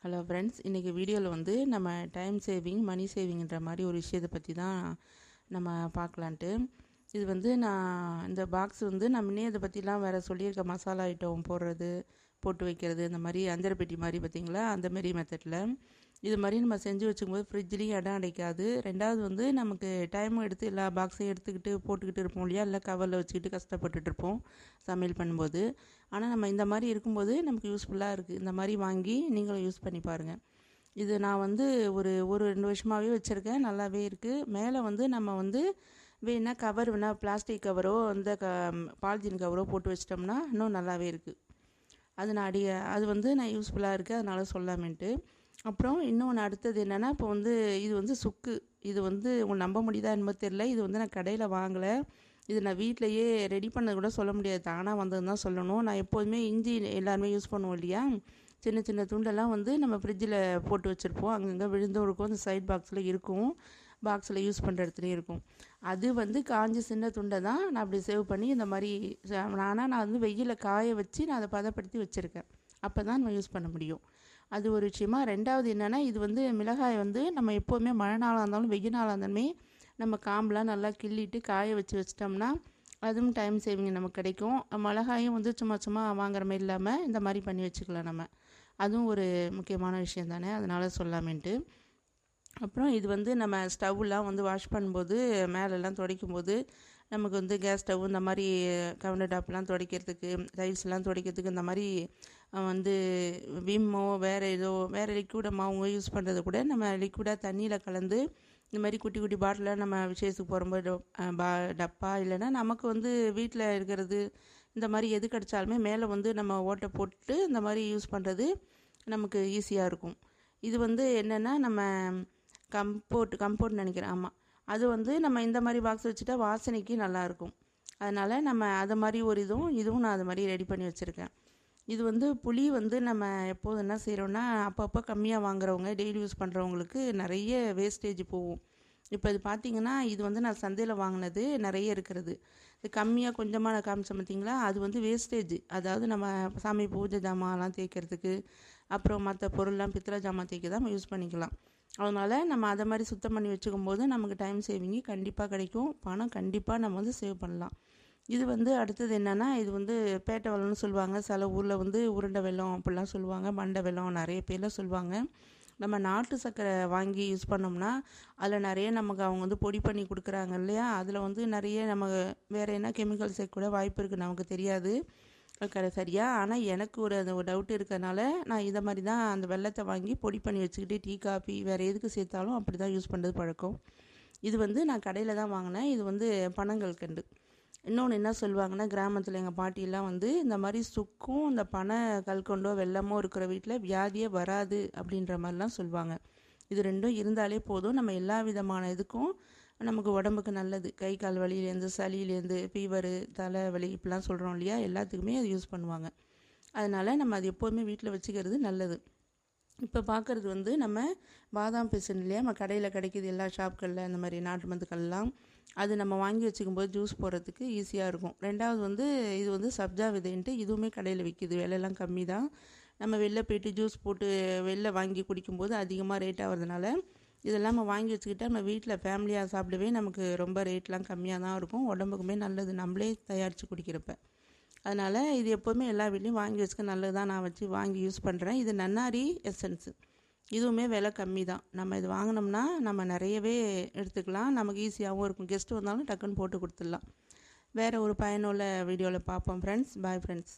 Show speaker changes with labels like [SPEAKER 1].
[SPEAKER 1] Hello friends, இன்றைக்கி வீடியோவில் வந்து நம்ம டைம் சேவிங் மணி சேவிங்ன்ற மாதிரி ஒரு விஷயத்தை பற்றி தான் நம்ம பார்க்கலான்ட்டு. இது வந்து நான் இந்த பாக்ஸ் வந்து நான் முன்னே இதை பற்றிலாம் வேறு சொல்லியிருக்கேன். மசாலா ஐட்டம் போடுறது, போட்டு வைக்கிறது, இந்த மாதிரி அஞ்சரை பெட்டி மாதிரி பார்த்திங்களா, அந்த மாரி மெத்தடில் இது மாதிரி நம்ம செஞ்சு வச்சுக்கும்போது ஃப்ரிட்ஜ்லேயும் இடம் அடைக்காது. ரெண்டாவது வந்து நமக்கு டைம் எடுத்து எல்லா பாக்ஸையும் எடுத்துக்கிட்டு போட்டுக்கிட்டு இருப்போம் இல்லையா, இல்லை கவரில் வச்சுக்கிட்டு கஷ்டப்பட்டுட்டு இருப்போம் சமையல் பண்ணும்போது. ஆனால் நம்ம இந்த மாதிரி இருக்கும்போது நமக்கு யூஸ்ஃபுல்லாக இருக்குது. இந்த மாதிரி வாங்கி நீங்களும் யூஸ் பண்ணி பாருங்கள். இது நான் வந்து ஒரு 2 வருஷமாகவே வச்சுருக்கேன். நல்லாவே இருக்குது. மேலே வந்து நம்ம வந்து வேணால் கவர் வேணால் பிளாஸ்டிக் கவரோ இந்த பாலித்தீன் கவரோ போட்டு வச்சிட்டோம்னா இன்னும் நல்லாவே இருக்குது. அது வந்து நான் யூஸ்ஃபுல்லாக இருக்குது, அதனால் சொல்லாமேன்ட்டு. அப்புறம் இன்னொன்று அடுத்தது என்னென்னா, இப்போ வந்து இது வந்து சுக்கு. இது வந்து உங்களுக்கு நம்ப முடியுதா என்னமோ தெரியல. இது வந்து நான் கடையில் வாங்கலை. இது நான் வீட்டிலையே ரெடி பண்ணது கூட சொல்ல முடியாது, தானாக வந்ததுன்னு தான் சொல்லணும். நான் எப்போதுமே இஞ்சி எல்லாருமே யூஸ் பண்ணுவோம் இல்லையா, சின்ன சின்ன துண்டெல்லாம் வந்து நம்ம ஃப்ரிட்ஜில் போட்டு வச்சுருப்போம். அங்கங்கே விழுந்தும் இருக்கும், அந்த சைட் பாக்ஸில் இருக்கும், பாக்ஸில் யூஸ் பண்ணுற இடத்துலையும் இருக்கும். அது வந்து காஞ்சி சின்ன துண்டை தான் நான் அப்படி சேவ் பண்ணி இந்த மாதிரி நான் வந்து வெயிலில் காய வச்சு நான் அதை பதப்படுத்தி வச்சுருக்கேன். அப்போ தான் நம்ம யூஸ் பண்ண முடியும். அது ஒரு விஷயமா. ரெண்டாவது என்னென்னா, இது வந்து மிளகாய் வந்து நம்ம எப்போதுமே மழை நாளாக இருந்தாலும் வெயில் நாளாக இருந்தாலுமே நம்ம காம்பெலாம் நல்லா கிள்ளிட்டு காய வச்சிட்டோம்னா அதுவும் டைம் சேவிங் நமக்கு கிடைக்கும். மிளகாயும் வந்து சும்மா சும்மா வாங்குற மாதிரி இல்லாமல் இந்த மாதிரி பண்ணி வச்சுக்கலாம் நம்ம. அதுவும் ஒரு முக்கியமான விஷயம் தானே, அதனால் சொல்லாமேன்ட்டு. அப்புறம் இது வந்து நம்ம ஸ்டவ்லாம் வந்து வாஷ் பண்ணும்போது மேலெல்லாம் துடைக்கும்போது நமக்கு வந்து கேஸ் ஸ்டவ் இந்த மாதிரி கவுண்டர் டாப்லாம் துடைக்கிறதுக்கு, டைல்ஸ்லாம் துடைக்கிறதுக்கு இந்த மாதிரி வந்து விம்மோ வேறு லிக்விடமாக அவங்க யூஸ் பண்ணுறது கூட நம்ம லிக்விடாக தண்ணியில் கலந்து இந்த மாதிரி குட்டி குட்டி பாட்டிலில் நம்ம விசேஷத்துக்கு போகும்போது டப்பா இல்லைன்னா நமக்கு வந்து வீட்டில் இருக்கிறது இந்த மாதிரி எது கிடச்சாலுமே மேலே வந்து நம்ம ஓட்டை போட்டு இந்த மாதிரி யூஸ் பண்ணுறது நமக்கு ஈஸியாக இருக்கும். இது வந்து என்னென்னா நம்ம கம்போர்ட் நினைக்கிறேன். ஆமாம், அது வந்து நம்ம இந்த மாதிரி பாக்ஸ் வச்சுட்டா வாசனைக்கு நல்லாயிருக்கும். அதனால் நம்ம அதை மாதிரி ஒரு இதுவும் நான் அது மாதிரி ரெடி பண்ணி வச்சுருக்கேன். இது வந்து புளி வந்து நம்ம எப்போது என்ன செய்கிறோன்னா, அப்பப்போ கம்மியாக வாங்குறவங்க டெய்லி யூஸ் பண்ணுறவங்களுக்கு நிறைய வேஸ்டேஜ் போகும். இப்போ இது பார்த்திங்கன்னா, இது வந்து நான் சந்தையில் வாங்கினது நிறைய இருக்கிறது. இது கம்மியாக கொஞ்சமாக நான் காமிச்சேன் பார்த்திங்களா, அது வந்து வேஸ்டேஜ். அதாவது நம்ம சாமி பூஜை ஜாமான்லாம் தேய்க்கிறதுக்கு, அப்புறம் மற்ற பொருள்லாம் பித்தளை ஜாமான் தேய்க்க தான் நம்ம யூஸ் பண்ணிக்கலாம். அதனால் நம்ம அதை மாதிரி சுத்தம் பண்ணி வச்சுக்கும் போது நமக்கு டைம் சேவிங்கு கண்டிப்பாக கிடைக்கும். பணம் கண்டிப்பாக நம்ம வந்து சேவ் பண்ணலாம். இது வந்து அடுத்தது என்னென்னா, இது வந்து பேட்டை வெல்லம்னு சொல்லுவாங்க. சில ஊரில் வந்து உருண்டை வெல்லம் அப்படிலாம் சொல்லுவாங்க, மண்டை வெல்லம் நிறைய பேரில் சொல்லுவாங்க. நம்ம நாட்டு சர்க்கரை வாங்கி யூஸ் பண்ணோம்னா அதில் நிறைய நமக்கு அவங்க வந்து பொடி பண்ணி கொடுக்குறாங்க இல்லையா, அதில் வந்து நிறைய நம்ம வேறு என்ன கெமிக்கல் சேர்க்க கூட வாய்ப்பு இருக்குது, நமக்கு தெரியாது சரியா. ஆனால் எனக்கு ஒரு டவுட் இருக்கிறதுனால நான் இதை மாதிரி தான் அந்த வெல்லத்தை வாங்கி பொடி பண்ணி வச்சுக்கிட்டு டீ காஃபி வேறு எதுக்கு சேர்த்தாலும் அப்படி தான் யூஸ் பண்ணுறது பழக்கம். இது வந்து நான் கடையில் தான் வாங்கினேன். இது வந்து பனங்கல்கண்டு. இன்னொன்று என்ன சொல்லுவாங்கன்னா, கிராமத்தில் எங்கள் பாட்டியெல்லாம் வந்து இந்த மாதிரி சுக்கும் இந்த பனை கல்கண்டோ வெல்லமோ இருக்கிற வீட்டில் வியாதியே வராது அப்படின்ற மாதிரிலாம் சொல்லுவாங்க. இது ரெண்டும் இருந்தாலே போதும், நம்ம எல்லா விதமான இதுக்கும் நமக்கு உடம்புக்கு நல்லது. கை கால் வலியிலேருந்து, சளியிலேருந்து, ஃபீவரு, தலைவலி இப்படிலாம் சொல்கிறோம் இல்லையா, எல்லாத்துக்குமே அது யூஸ் பண்ணுவாங்க. அதனால் நம்ம அது எப்போதுமே வீட்டில் வச்சுக்கிறது நல்லது. இப்போ பார்க்குறது வந்து நம்ம பாதாம் பிசின் இல்லையா, நம்ம கடையில் கிடைக்கிது எல்லா ஷாப்களில், அந்த மாதிரி நாட்டு மருந்துக்கள்லாம். அது நம்ம வாங்கி வச்சுக்கும்போது ஜூஸ் போடுறதுக்கு ஈஸியாக இருக்கும். ரெண்டாவது வந்து இது வந்து சப்ஜா விதைன்ட்டு இதுவுமே கடையில் விற்கிது, விலையெல்லாம் கம்மி தான். நம்ம வெளில போய்ட்டு ஜூஸ் போட்டு வெளில வாங்கி குடிக்கும்போது அதிகமாக ரேட் ஆகிறதுனால இதெல்லாம் நம்ம வாங்கி வச்சுக்கிட்டால் நம்ம வீட்டில் ஃபேமிலியாக சாப்பிடவே நமக்கு ரொம்ப ரேட்லாம் கம்மியாக தான் இருக்கும். உடம்புக்குமே நல்லது, நம்மளே தயாரித்து குடிக்கிறப்ப. அதனால் இது எப்போதுமே எல்லா வீட்லேயும் வாங்கி வச்சுக்க நல்லது தான். நான் வச்சு வாங்கி யூஸ் பண்ணுறேன். இது நன்னாரி எசன்ஸு, இதுவுமே விலை கம்மி தான். நம்ம இது வாங்கினோம்னா நம்ம நிறையவே எடுத்துக்கலாம், நமக்கு ஈஸியாகவும் இருக்கும். கெஸ்ட்டு வந்தாலும் டக்குன்னு போட்டு கொடுத்துடலாம். வேறு ஒரு பயனுள்ள வீடியோவில் பார்ப்போம் ஃப்ரெண்ட்ஸ். Bye friends.